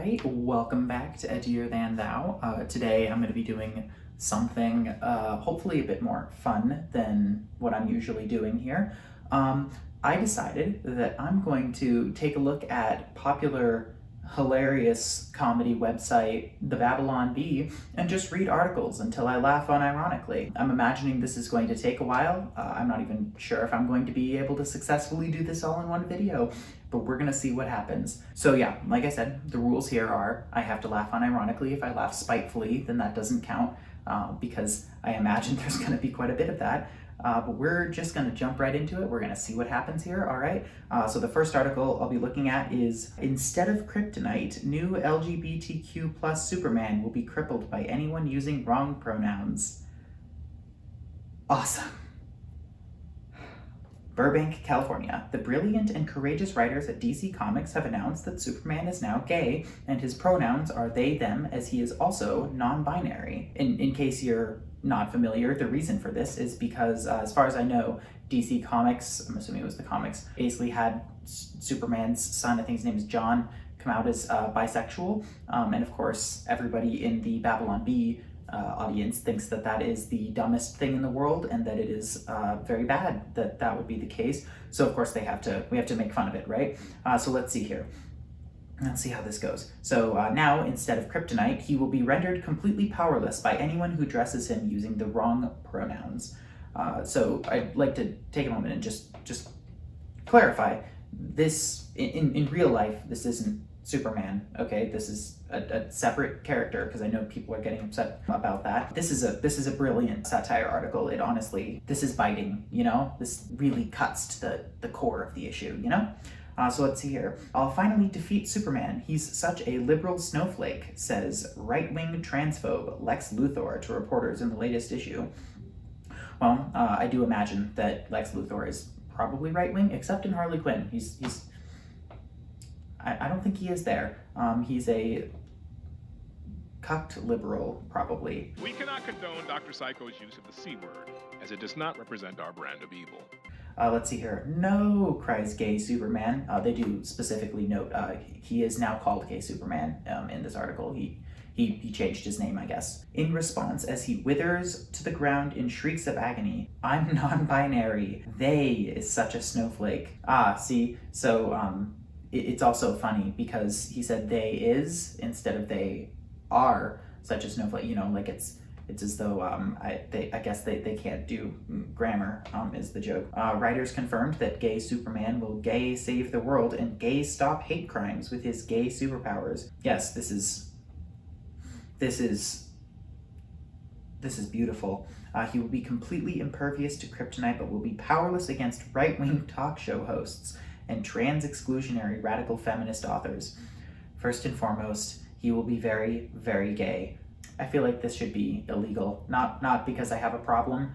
Alright, welcome back to Edgier Than Thou. Today I'm going to be doing something hopefully a bit more fun than what I'm usually doing here. I decided that I'm going to take a look at popular, hilarious comedy website, The Babylon Bee, and just read articles until I laugh unironically. I'm imagining this is going to take a while. I'm not even sure if I'm going to be able to successfully do this all in one video, but we're gonna see what happens. So yeah, like I said, the rules here are I have to laugh unironically. If I laugh spitefully, then that doesn't count because I imagine there's gonna be quite a bit of that. But we're just gonna jump right into it. We're gonna see what happens here, all right? So the first article I'll be looking at is, instead of kryptonite, new LGBTQ plus Superman will be crippled by anyone using wrong pronouns. Awesome. Burbank, California. The brilliant and courageous writers at DC Comics have announced that Superman is now gay, and his pronouns are they, them, as he is also non-binary. In case you're not familiar, the reason for this is because, as far as I know, DC Comics, I'm assuming it was the comics, basically had Superman's son, I think his name is John, come out as bisexual, and of course everybody in the Babylon Bee audience thinks that that is the dumbest thing in the world and that it is very bad that that would be the case. So of course we have to make fun of it, right? So let's see here. Let's see how this goes. So now, instead of kryptonite, he will be rendered completely powerless by anyone who dresses him using the wrong pronouns. So I'd like to take a moment and just clarify this. In real life, this isn't Superman, okay? This is a separate character, because I know people are getting upset about that. This is a brilliant satire article. It honestly, this is biting, you know? This really cuts to the core of the issue, you know? So let's see here. I'll finally defeat Superman. He's such a liberal snowflake, says right-wing transphobe Lex Luthor to reporters in the latest issue. Well, I do imagine that Lex Luthor is probably right-wing, except in Harley Quinn. I don't think he is there. He's a cucked liberal, probably. We cannot condone Dr. Psycho's use of the C word, as it does not represent our brand of evil. Let's see here. No, cries gay Superman. They do specifically note he is now called gay Superman in this article. He changed his name, I guess. In response, as he withers to the ground in shrieks of agony, I'm non-binary. They is such a snowflake. See, so it's also funny because he said they is instead of they are such a snowflake. You know, like it's as though I guess they can't do grammar, is the joke. Writers confirmed that gay Superman will gay save the world and gay stop hate crimes with his gay superpowers. Yes, this is beautiful. He will be completely impervious to kryptonite, but will be powerless against right-wing talk show hosts and trans-exclusionary radical feminist authors. First and foremost, he will be very, very gay. I feel like this should be illegal, not because I have a problem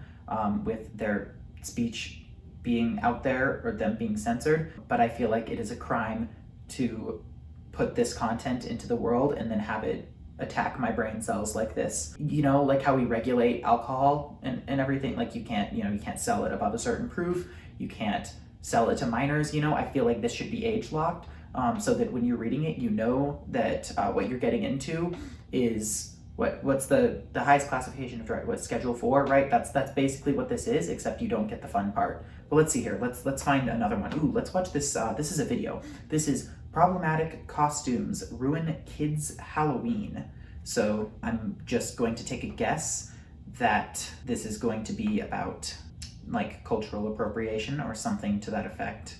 with their speech being out there or them being censored, but I feel like it is a crime to put this content into the world and then have it attack my brain cells like this. You know, like how we regulate alcohol and everything, like you can't sell it above a certain proof, you can't sell it to minors, you know. I feel like this should be age locked, so that when you're reading it, you know that what you're getting into is what's the highest classification of drug? What, Schedule 4, right? That's basically what this is, except you don't get the fun part. But let's see here. Let's find another one. Ooh, let's watch this. This is a video. This is problematic costumes ruin kids' Halloween. So I'm just going to take a guess that this is going to be about like cultural appropriation or something to that effect,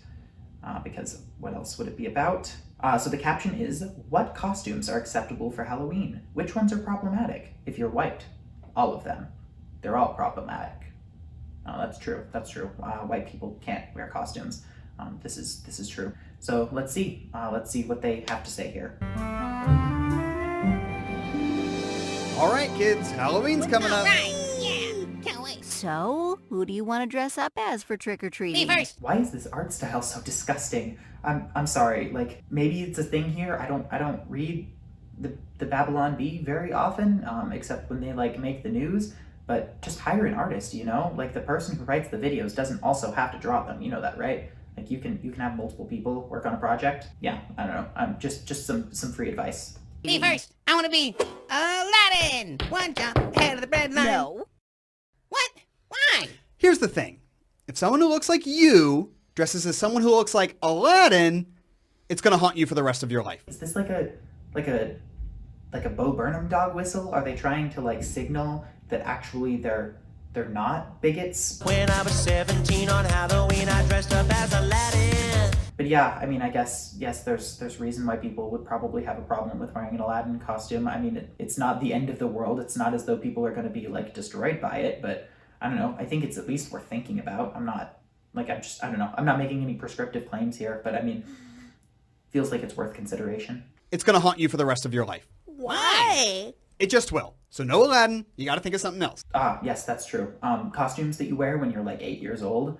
because what else would it be about? So the caption is, what costumes are acceptable for Halloween? Which ones are problematic? If you're white, all of them. They're all problematic. That's true. That's true. White people can't wear costumes. This is true. So let's see. Let's see what they have to say here. All right, kids. Halloween's coming up. Right, yeah. Can't wait. So, who do you want to dress up as for trick-or-treating? Me first. Why is this art style so disgusting? I'm sorry. Like, maybe it's a thing here. I don't read the Babylon Bee very often, except when they like make the news. But just hire an artist, you know? Like, the person who writes the videos doesn't also have to draw them. You know that, right? Like you can have multiple people work on a project. Yeah, I don't know. Just some free advice. Me first. I want to be Aladdin. One jump ahead of the bread line. No. What? Why? Here's the thing. If someone who looks like you dresses as someone who looks like Aladdin, it's going to haunt you for the rest of your life. Is this like a Bo Burnham dog whistle? Are they trying to like signal that actually they're not bigots? When I was 17 on Halloween, I dressed up as Aladdin. But yeah, I mean, I guess, yes, there's reason why people would probably have a problem with wearing an Aladdin costume. I mean, it's not the end of the world. It's not as though people are going to be like destroyed by it, but I don't know. I think it's at least worth thinking about. I don't know. I'm not making any prescriptive claims here, but I mean, feels like it's worth consideration. It's going to haunt you for the rest of your life. Why? It just will. So no Aladdin, you got to think of something else. Yes, that's true. Costumes that you wear when you're like 8 years old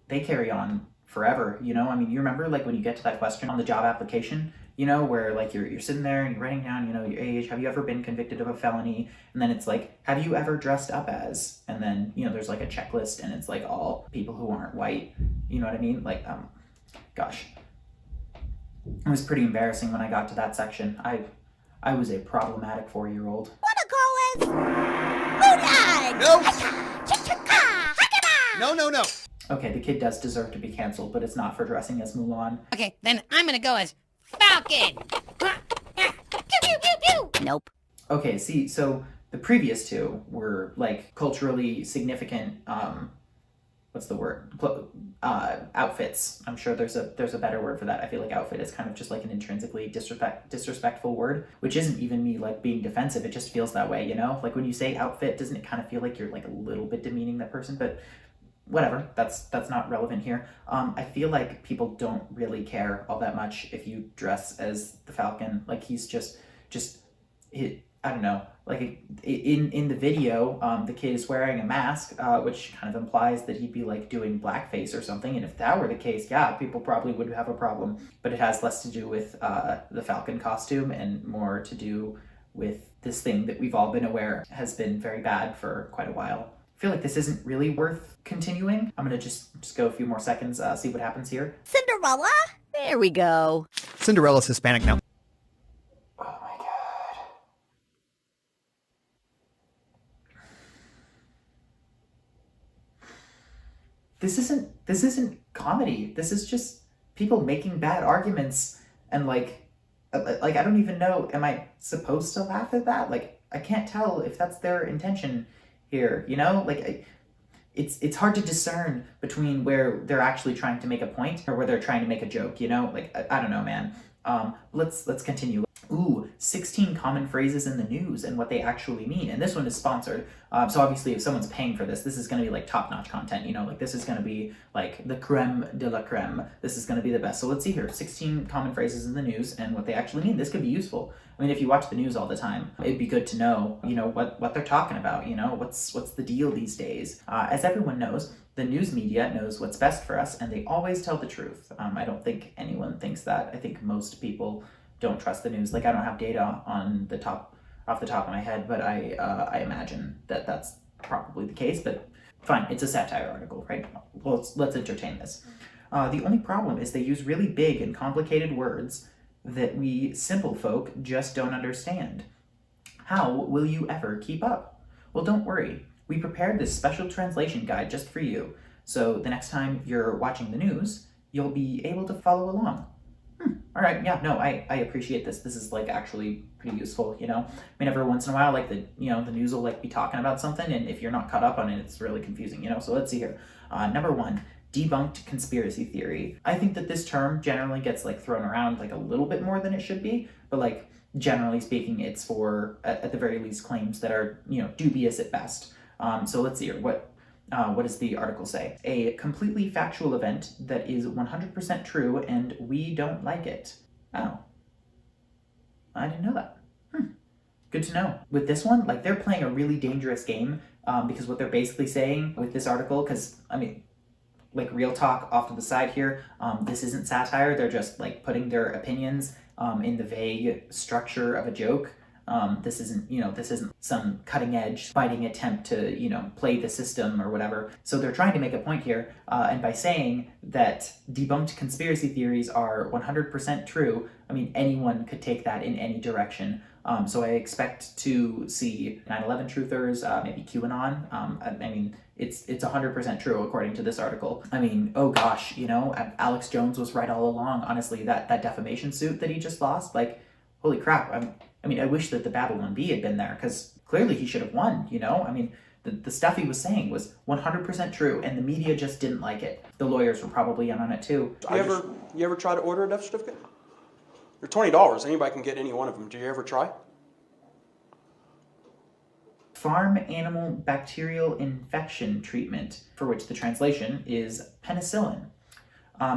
they carry on forever, you know? I mean, you remember like when you get to that question on the job application, you know, where like you're sitting there and you're writing down, you know, your age, have you ever been convicted of a felony? And then it's like, have you ever dressed up as? And then, you know, there's like a checklist and it's like all people who aren't white, you know what I mean? Like, gosh. It was pretty embarrassing when I got to that section. I was a problematic 4-year-old. Wanna call us Moonlight? No. No. No. Okay, the kid does deserve to be canceled, but it's not for dressing as Mulan. Okay, then I'm gonna go as Falcon. Pew, pew, pew, pew. Nope. Okay, see, so the previous two were like culturally significant, what's the word? Outfits. I'm sure there's a better word for that. I feel like outfit is kind of just like an intrinsically disrespectful word, which isn't even me like being defensive. It just feels that way, you know? Like when you say outfit, doesn't it kind of feel like you're like a little bit demeaning that person? But whatever, that's not relevant here. I feel like people don't really care all that much if you dress as the Falcon. Like he's just I don't know. Like in the video, the kid is wearing a mask, which kind of implies that he'd be like doing blackface or something. And if that were the case, yeah, people probably would have a problem. But it has less to do with the Falcon costume and more to do with this thing that we've all been aware has been very bad for quite a while. I feel like this isn't really worth continuing. I'm gonna just go a few more seconds, see what happens here. Cinderella? There we go. Cinderella's Hispanic now. Oh my god. This isn't comedy. This is just people making bad arguments and like I don't even know, am I supposed to laugh at that? Like I can't tell if that's their intention here, you know? Like it's hard to discern between where they're actually trying to make a point or where they're trying to make a joke, you know? Like I don't know, man. Let's continue. Ooh, 16 common phrases in the news and what they actually mean. And this one is sponsored. So obviously if someone's paying for this is going to be like top-notch content, you know, like this is going to be like the creme de la creme. This is going to be the best. So let's see here, 16 common phrases in the news and what they actually mean. This could be useful. I mean, if you watch the news all the time, it'd be good to know, you know, what they're talking about, you know, what's the deal these days. As everyone knows, the news media knows what's best for us and they always tell the truth. I don't think anyone thinks that. I think most people don't trust the news. Like I don't have data off the top of my head, but I imagine that that's probably the case. But fine, it's a satire article, right? Well, let's entertain this. The only problem is they use really big and complicated words that we simple folk just don't understand. How will you ever keep up? Well, don't worry. We prepared this special translation guide just for you. So the next time you're watching the news, you'll be able to follow along. All right, yeah, no, I appreciate this. This is like actually pretty useful, you know? I mean, every once in a while, like the news will like be talking about something and if you're not caught up on it, it's really confusing, you know? So let's see here. Number 1, debunked conspiracy theory. I think that this term generally gets like thrown around like a little bit more than it should be, but like generally speaking, it's for, at the very least, claims that are, you know, dubious at best. So let's see here. What does the article say? A completely factual event that is 100% true and we don't like it. Oh. I didn't know that. Good to know. With this one, like they're playing a really dangerous game because what they're basically saying with this article, because I mean, like real talk off to the side here, this isn't satire. They're just like putting their opinions in the vague structure of a joke. This isn't some cutting edge fighting attempt to, play the system or whatever. So they're trying to make a point here. And by saying that debunked conspiracy theories are 100% true, I mean, anyone could take that in any direction. So I expect to see 9/11 truthers, maybe QAnon. I mean, it's 100% true according to this article. I mean, oh gosh, Alex Jones was right all along. Honestly, that defamation suit that he just lost, like, holy crap. I mean, I wish that the Babylon Bee had been there, because clearly he should have won, I mean, the stuff he was saying was 100% true, and the media just didn't like it. The lawyers were probably in on it too. You ever try to order a death certificate? They're $20. Anybody can get any one of them. Do you ever try? Farm animal bacterial infection treatment, for which the translation is penicillin.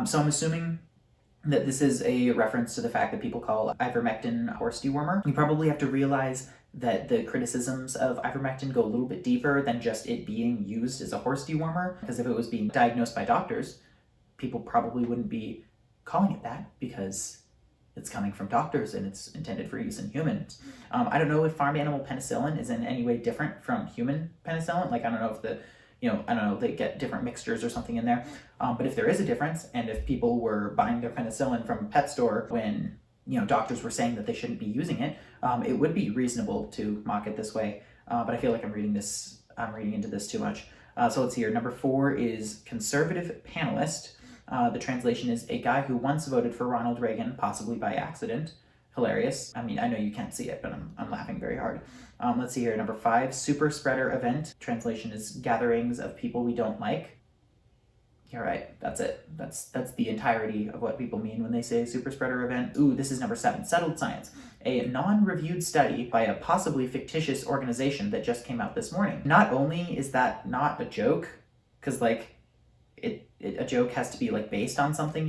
So I'm assuming that this is a reference to the fact that people call ivermectin horse dewormer. You probably have to realize that the criticisms of ivermectin go a little bit deeper than just it being used as a horse dewormer, because if it was being diagnosed by doctors, people probably wouldn't be calling it that, because it's coming from doctors and it's intended for use in humans. I don't know if farm animal penicillin is in any way different from human penicillin. Like, I don't know if they get different mixtures or something in there. But if there is a difference, and if people were buying their penicillin from a pet store when, doctors were saying that they shouldn't be using it, it would be reasonable to mock it this way. But I feel like I'm reading into this too much. So let's hear. Number 4 is conservative panelist. The translation is a guy who once voted for Ronald Reagan, possibly by accident. Hilarious. I mean, I know you can't see it, but I'm laughing very hard. Let's see here. Number 5, super spreader event. Translation is gatherings of people we don't like. You're right. That's it. That's the entirety of what people mean when they say super spreader event. Ooh, this is number 7, settled science. A non-reviewed study by a possibly fictitious organization that just came out this morning. Not only is that not a joke, because a joke has to be based on something,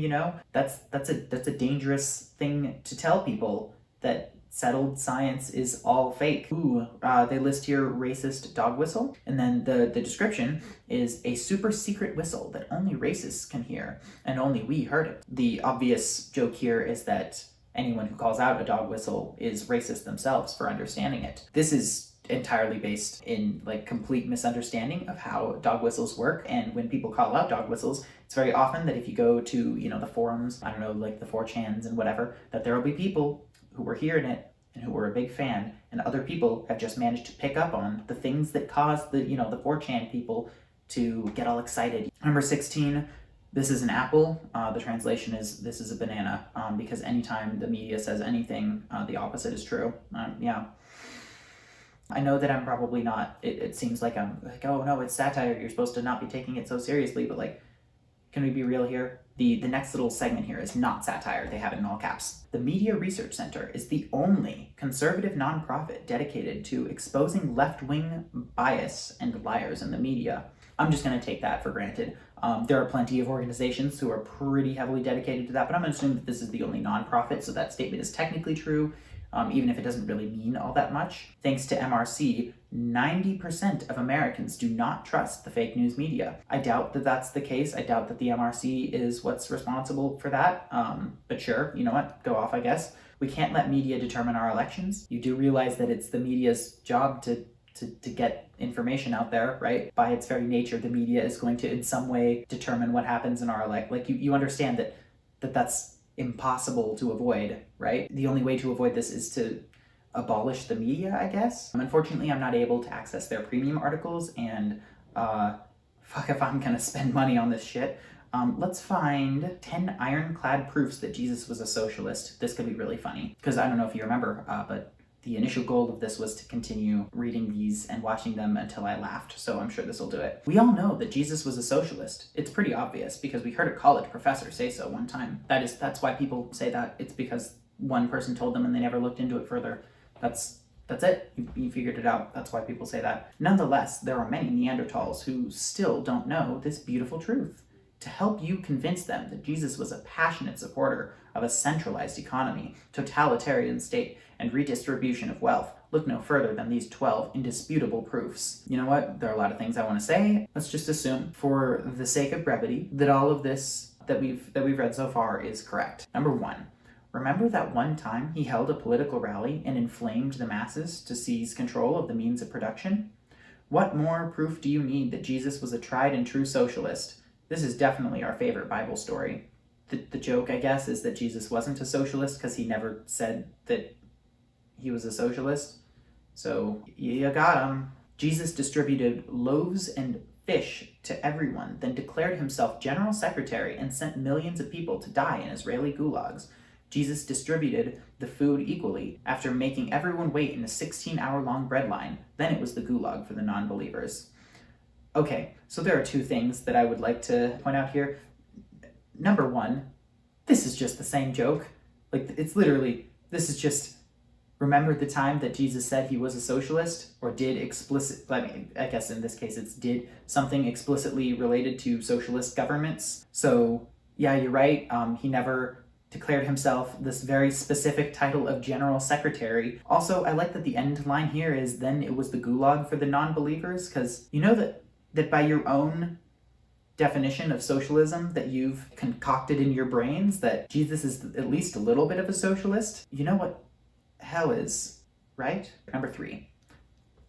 that's a dangerous thing to tell people, that settled science is all fake. Ooh, they list here racist dog whistle, and then the description is a super secret whistle that only racists can hear, and only we heard it. The obvious joke here is that anyone who calls out a dog whistle is racist themselves for understanding it. This is entirely based in complete misunderstanding of how dog whistles work. And when people call out dog whistles, it's very often that if you go to the forums, I don't know, the 4chans and whatever, that there will be people who were hearing it and who were a big fan, and other people have just managed to pick up on the things that caused the 4chan people to get all excited. Number 16, this is an apple. The translation is this is a banana, because anytime the media says anything, the opposite is true. Yeah. I know that I'm probably not, it seems like I'm oh no, it's satire, you're supposed to not be taking it so seriously, but can we be real here? The next little segment here is not satire, they have it in all caps. The Media Research Center is the only conservative nonprofit dedicated to exposing left-wing bias and liars in the media. I'm just going to take that for granted. There are plenty of organizations who are pretty heavily dedicated to that, but I'm going to assume that this is the only nonprofit, so that statement is technically true. Even if it doesn't really mean all that much. Thanks to MRC, 90% of Americans do not trust the fake news media. I doubt that that's the case. I doubt that the MRC is what's responsible for that. But sure, you know what? Go off, I guess. We can't let media determine our elections. You do realize that it's the media's job to get information out there, right? By its very nature, the media is going to in some way determine what happens in our you understand that that's impossible to avoid, right? The only way to avoid this is to abolish the media, I guess. Unfortunately, I'm not able to access their premium articles, and fuck if I'm gonna spend money on this shit. Let's find 10 ironclad proofs that Jesus was a socialist. This could be really funny, because I don't know if you remember, but the initial goal of this was to continue reading these and watching them until I laughed, so I'm sure this will do it. We all know that Jesus was a socialist. It's pretty obvious, because we heard a college professor say so one time. That's why people say that. It's because one person told them and they never looked into it further. That's it. You figured it out. That's why people say that. Nonetheless, there are many Neanderthals who still don't know this beautiful truth. To help you convince them that Jesus was a passionate supporter of a centralized economy, totalitarian state, and redistribution of wealth, look no further than these 12 indisputable proofs. You know what? There are a lot of things I want to say. Let's just assume, for the sake of brevity, that all of this that we've read so far is correct. Number 1, remember that one time he held a political rally and inflamed the masses to seize control of the means of production? What more proof do you need that Jesus was a tried and true socialist? This is definitely our favorite Bible story. The joke, I guess, is that Jesus wasn't a socialist because he never said that he was a socialist. So, you got him. Jesus distributed loaves and fish to everyone, then declared himself general secretary and sent millions of people to die in Israeli gulags. Jesus distributed the food equally after making everyone wait in a 16-hour-long bread line. Then it was the gulag for the non-believers. Okay, so there are two things that I would like to point out here. Number one, this is just the same joke. Like, it's literally, this is just, remember the time that Jesus said he was a socialist, or did I guess in this case it's did something explicitly related to socialist governments. So, yeah, you're right. He never declared himself this very specific title of general secretary. Also, I like that the end line here is, then it was the gulag for the non-believers, because you know that by your own definition of socialism that you've concocted in your brains, that Jesus is at least a little bit of a socialist. You know what hell is, right? Number 3,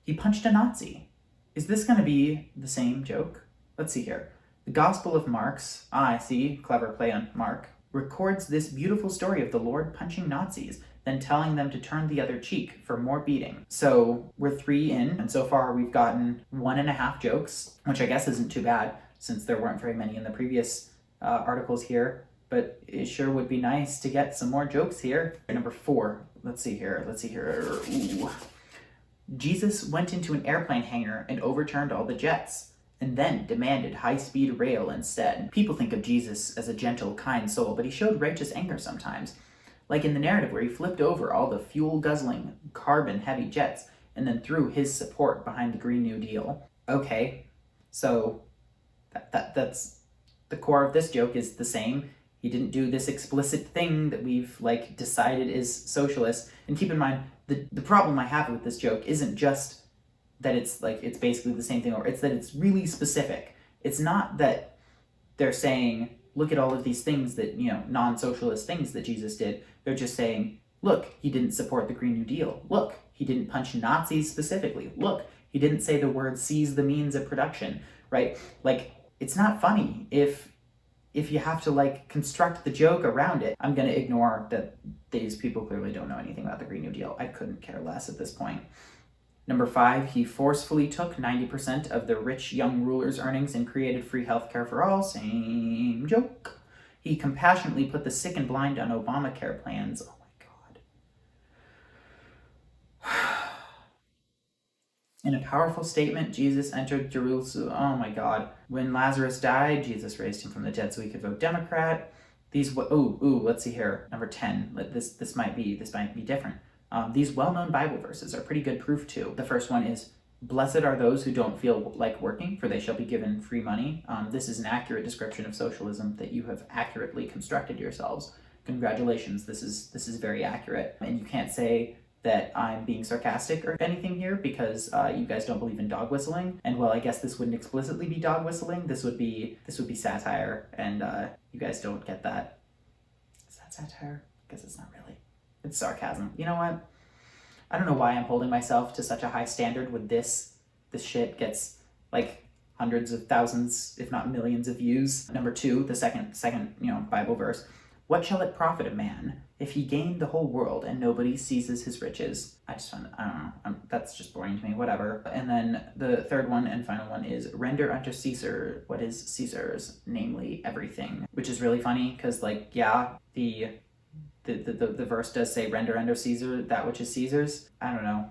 he punched a Nazi. Is this going to be the same joke? Let's see here. The Gospel of Mark's, I see, clever play on Mark, records this beautiful story of the Lord punching Nazis, then telling them to turn the other cheek for more beating. So we're 3 in, and so far we've gotten 1.5 jokes, which I guess isn't too bad, since there weren't very many in the previous articles here, but it sure would be nice to get some more jokes here. Number 4, let's see here. Ooh. Jesus went into an airplane hangar and overturned all the jets, and then demanded high-speed rail instead. People think of Jesus as a gentle, kind soul, but he showed righteous anger sometimes. Like in the narrative where he flipped over all the fuel-guzzling, carbon-heavy jets, and then threw his support behind the Green New Deal. Okay, so that's the core of this joke is the same. He didn't do this explicit thing that we've decided is socialist. And keep in mind, the problem I have with this joke isn't just that it's basically the same thing, or it's that it's really specific. It's not that they're saying, look at all of these things that, non-socialist things that Jesus did. They're just saying, look, he didn't support the Green New Deal. Look, he didn't punch Nazis specifically. Look, he didn't say the word seize the means of production, right? It's not funny if you have to construct the joke around it. I'm going to ignore that these people clearly don't know anything about the Green New Deal. I couldn't care less at this point. Number 5, he forcefully took 90% of the rich young ruler's earnings and created free healthcare for all. Same joke. He compassionately put the sick and blind on Obamacare plans. Oh my God. In a powerful statement, Jesus entered Jerusalem. Oh my God. When Lazarus died, Jesus raised him from the dead so he could vote Democrat. Let's see here. Number 10. This might be different. These well-known Bible verses are pretty good proof too. The first one is, blessed are those who don't feel like working, for they shall be given free money. This is an accurate description of socialism that you have accurately constructed yourselves. Congratulations, this is very accurate. And you can't say that I'm being sarcastic or anything here because you guys don't believe in dog whistling. And well, I guess this wouldn't explicitly be dog whistling. This would be satire, and you guys don't get that. Is that satire? I guess it's not really. It's sarcasm. You know what? I don't know why I'm holding myself to such a high standard with this. This shit gets hundreds of thousands, if not millions of views. Number 2, the second Bible verse. What shall it profit a man if he gained the whole world and nobody seizes his riches? I don't know. That's just boring to me. Whatever. And then the third one and final one is, render unto Caesar what is Caesar's, namely everything. Which is really funny because, the verse does say, render unto Caesar that which is Caesar's. I don't know.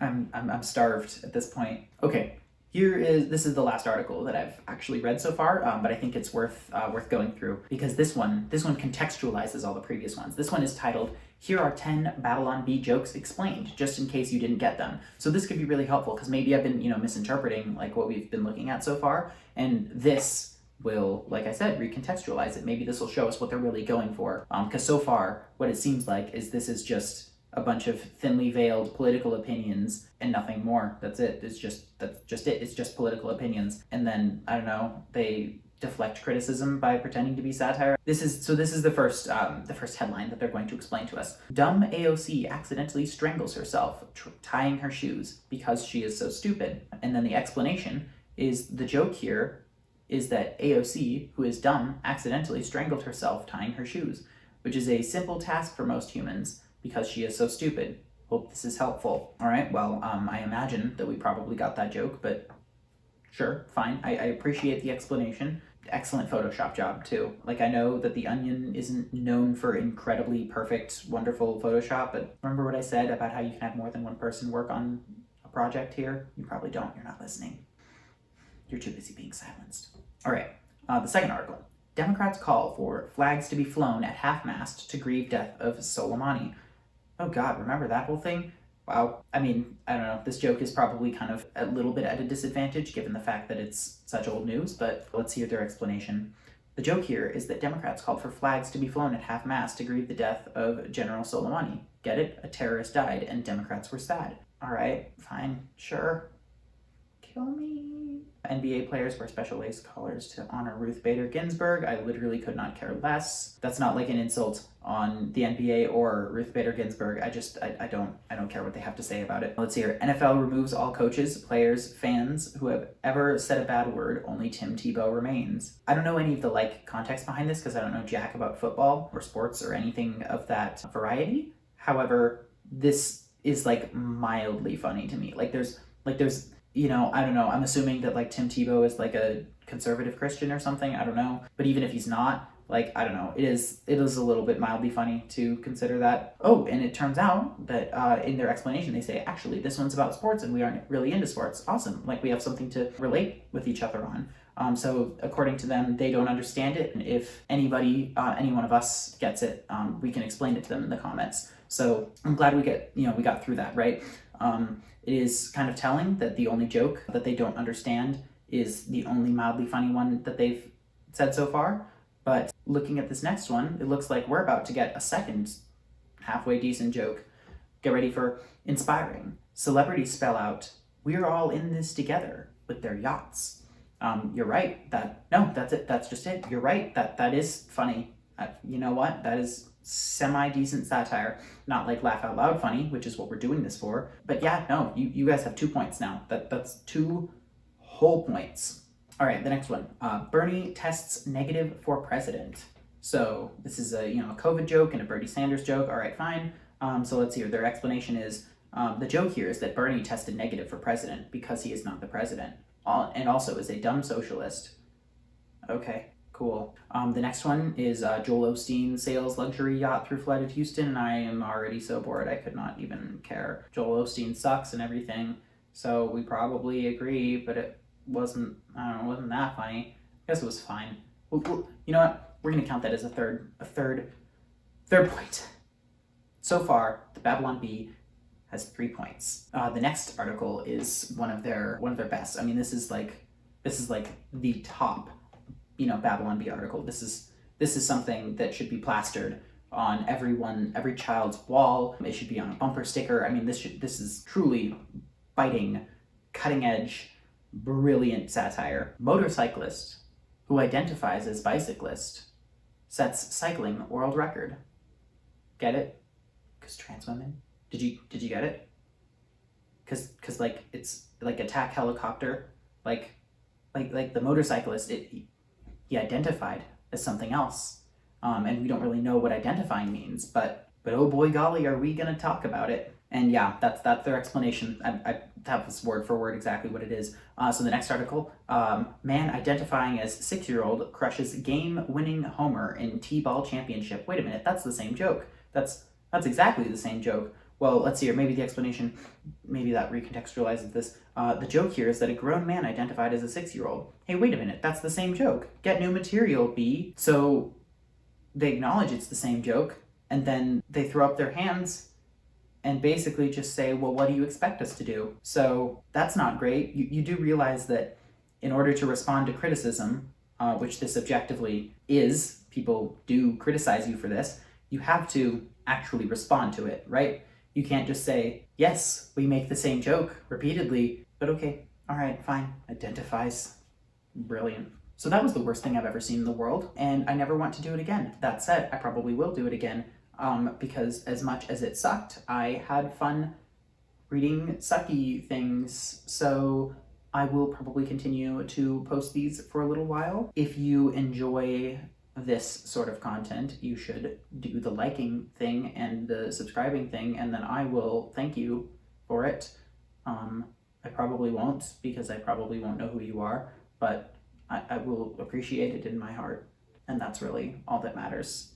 I'm starved at this point. Okay. This is the last article that I've actually read so far, but I think it's worth going through because this one contextualizes all the previous ones. This one is titled, Here are 10 Babylon Bee jokes explained, just in case you didn't get them. So this could be really helpful because maybe I've been, misinterpreting what we've been looking at so far, and this will, like I said, recontextualize it. Maybe this will show us what they're really going for. Because so far, what it seems like is this is just a bunch of thinly veiled political opinions and nothing more. That's it. That's just it. It's just political opinions. And then, I don't know, they deflect criticism by pretending to be satire. This is the first headline that they're going to explain to us. Dumb AOC accidentally strangles herself tying her shoes because she is so stupid. And then the explanation is the joke here is that AOC, who is dumb, accidentally strangled herself tying her shoes, which is a simple task for most humans because she is so stupid. Hope this is helpful. All right, well, I imagine that we probably got that joke, but sure, fine. I appreciate the explanation. Excellent Photoshop job, too. Like, I know that The Onion isn't known for incredibly perfect, wonderful Photoshop, but remember what I said about how you can have more than one person work on a project here? You probably don't. You're not listening. You're too busy being silenced. All right, the second article. Democrats call for flags to be flown at half-mast to grieve death of Soleimani. Oh God, remember that whole thing? Wow. I mean, I don't know. This joke is probably kind of a little bit at a disadvantage given the fact that it's such old news, but let's hear their explanation. The joke here is that Democrats called for flags to be flown at half-mast to grieve the death of General Soleimani. Get it? A terrorist died, and Democrats were sad. All right, fine, sure. Kill me. NBA players wear special lace collars to honor Ruth Bader Ginsburg. I literally could not care less. That's not like an insult on the NBA or Ruth Bader Ginsburg. I don't care what they have to say about it. Let's see here. NFL removes all coaches, players, fans who have ever said a bad word. Only Tim Tebow remains. I don't know any of the context behind this because I don't know jack about football or sports or anything of that variety. However, this is mildly funny to me. There's I don't know. I'm assuming that Tim Tebow is a conservative Christian or something. I don't know. But even if he's not, I don't know. It is a little bit mildly funny to consider that. Oh, and it turns out that in their explanation they say, actually, this one's about sports and we aren't really into sports. Awesome. We have something to relate with each other on. So according to them, they don't understand it. And if any one of us gets it, we can explain it to them in the comments. So I'm glad we got through that, right? It is kind of telling that the only joke that they don't understand is the only mildly funny one that they've said so far. But looking at this next one, it looks like we're about to get a second halfway decent joke. Get ready for inspiring. Celebrities spell out, "We're all in this together," with their yachts. You're right. That's it. That's just it. You're right. That is funny. You know what? That is semi-decent satire. Not laugh out loud funny, which is what we're doing this for. But yeah, no, you guys have 2 points now. That's 2 whole points. All right, the next one. Bernie tests negative for president. So this is a COVID joke and a Bernie Sanders joke. All right, fine. So let's hear. Their explanation is the joke here is that Bernie tested negative for president because he is not the president, and also is a dumb socialist. Okay. Cool. The next one is Joel Osteen sails luxury yacht through flooded Houston, and I am already so bored I could not even care. Joel Osteen sucks and everything, so we probably agree, but it wasn't that funny. I guess it was fine. You know what? We're gonna count that as a third point. So far, the Babylon Bee has 3 points. The next article is one of their best. I mean, this is the top. Babylon Bee article. This is something that should be plastered on every child's wall. It should be on a bumper sticker. I mean, this is truly biting, cutting edge, brilliant satire. Motorcyclist who identifies as bicyclist sets cycling world record. Get it? Because trans women. Did you get it? Because it's attack helicopter. The motorcyclist. He identified as something else, and we don't really know what identifying means, but oh boy golly, are we gonna talk about it. And yeah, that's their explanation. I have this word for word exactly what it is. So the next article, man identifying as 6-year-old crushes game-winning homer in T-ball championship. Wait a minute, that's the same joke. That's exactly the same joke. Well, let's see here. Maybe the explanation, maybe that recontextualizes this. The joke here is that a grown man identified as a 6-year-old. Hey, wait a minute. That's the same joke. Get new material, B. So they acknowledge it's the same joke, and then they throw up their hands and basically just say, well, what do you expect us to do? So that's not great. You do realize that in order to respond to criticism, which this objectively is, people do criticize you for this, you have to actually respond to it, right? You can't just say, yes, we make the same joke repeatedly, but okay, all right, fine, identifies. Brilliant. So that was the worst thing I've ever seen in the world, and I never want to do it again. That said, I probably will do it again, because as much as it sucked, I had fun reading sucky things, so I will probably continue to post these for a little while. If you enjoy this sort of content, you should do the liking thing and the subscribing thing, and then I will thank you for it. I probably won't, because I probably won't know who you are, but I will appreciate it in my heart, and that's really all that matters.